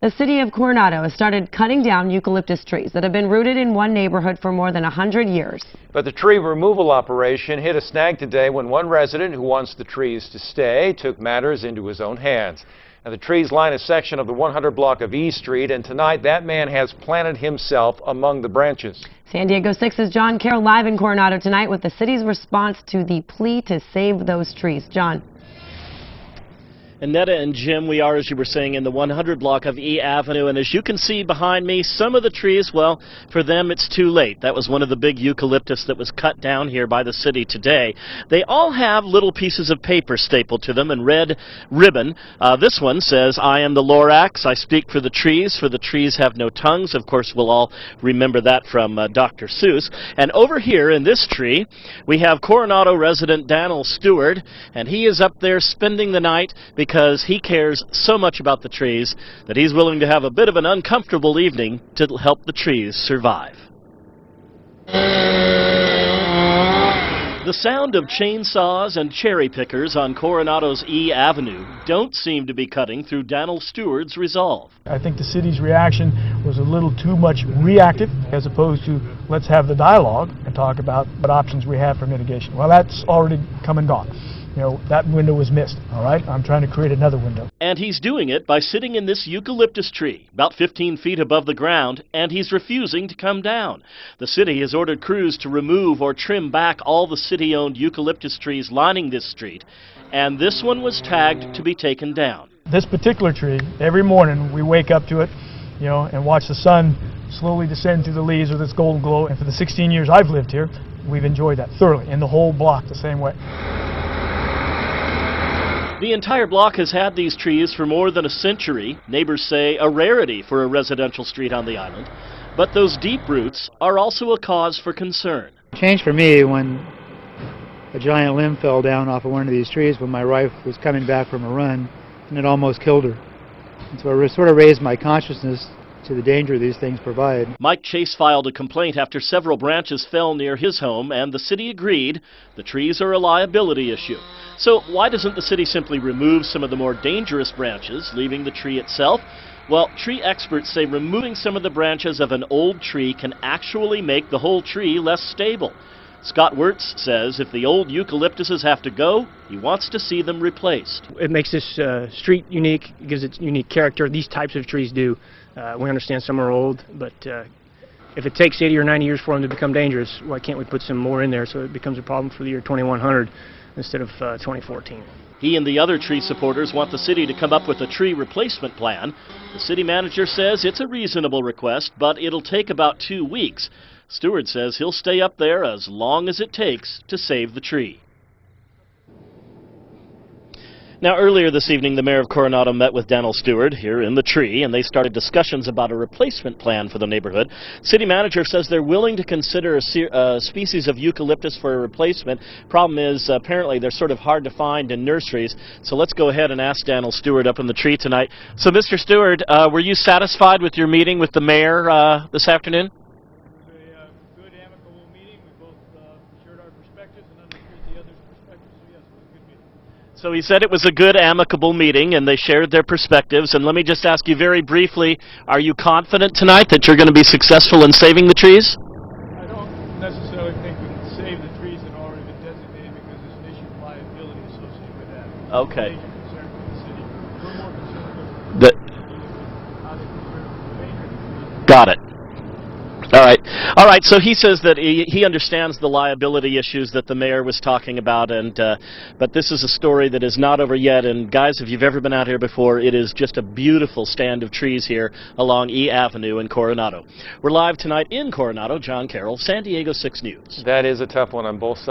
The city of Coronado has started cutting down eucalyptus trees that have been rooted in one neighborhood for more than 100 years. But the tree removal operation hit a snag today when one resident who wants the trees to stay took matters into his own hands. Now, the trees line a section of the 100 block of E Street, and tonight that man has planted himself among the branches. San Diego 6's John Carroll live in Coronado tonight with the city's response to the plea to save those trees. John. Annetta and Jim, we are, as you were saying, in the 100 block of E Avenue, and as you can see behind me, some of the trees, well, for them it's too late. That was one of the big eucalyptus that was cut down here by the city today. They all have little pieces of paper stapled to them and red ribbon. This one says, "I am the Lorax, I speak for the trees have no tongues." Of course, we'll all remember that from Dr. Seuss. And over here in this tree, we have Coronado resident Daniel Stewart, and he is up there spending the night because he cares so much about the trees that he's willing to have a bit of an uncomfortable evening to help the trees survive. The sound of chainsaws and cherry pickers on Coronado's E Avenue don't seem to be cutting through Daniel Stewart's resolve. I think the city's reaction was a little too much reactive as opposed to let's have the dialogue and talk about what options we have for mitigation. Well, that's already come and gone. You know, that window was missed, all right? I'm trying to create another window. And he's doing it by sitting in this eucalyptus tree, about 15 feet above the ground, and he's refusing to come down. The city has ordered crews to remove or trim back all the city-owned eucalyptus trees lining this street, and this one was tagged to be taken down. This particular tree, every morning we wake up to it, you know, and watch the sun slowly descend through the leaves with its golden glow, and for the 16 years I've lived here, we've enjoyed that thoroughly, and the whole block the same way. The entire block has had these trees for more than a century. Neighbors say a rarity for a residential street on the island. But those deep roots are also a cause for concern. Changed for me when a giant limb fell down off of one of these trees when my wife was coming back from a run, and it almost killed her. And so I sort of raised my consciousness to the danger these things provide. Mike Chase filed a complaint after several branches fell near his home, and the city agreed the trees are a liability issue. So why doesn't the city simply remove some of the more dangerous branches, leaving the tree itself? Well, tree experts say removing some of the branches of an old tree can actually make the whole tree less stable. Scott Wirtz says if the old eucalyptuses have to go, he wants to see them replaced. It makes this street unique, it gives it unique character. These types of trees do. We understand some are old, but if it takes 80 or 90 years for them to become dangerous, why can't we put some more in there so it becomes a problem for the year 2100 instead of 2014? He and the other tree supporters want the city to come up with a tree replacement plan. The city manager says it's a reasonable request, but it'll take about 2 weeks. Stewart says he'll stay up there as long as it takes to save the tree. Now, earlier this evening, the mayor of Coronado met with Daniel Stewart here in the tree, and they started discussions about a replacement plan for the neighborhood. City manager says they're willing to consider a species of eucalyptus for a replacement. Problem is, apparently, they're sort of hard to find in nurseries. So let's go ahead and ask Daniel Stewart up in the tree tonight. So, Mr. Stewart, were you satisfied with your meeting with the mayor this afternoon? So he said it was a good, amicable meeting, and they shared their perspectives. And let me just ask you very briefly, are you confident tonight that you're going to be successful in saving the trees? I don't necessarily think we can save the trees that have already been designated because there's an issue of liability associated with that. Okay. Major concern for the city. We're more concerned with how they preserve the trees. Got it. All right. So he says that he understands the liability issues that the mayor was talking about, and but this is a story that is not over yet. And guys, if you've ever been out here before, it is just a beautiful stand of trees here along E Avenue in Coronado. We're live tonight in Coronado. John Carroll, San Diego 6 News. That is a tough one on both sides.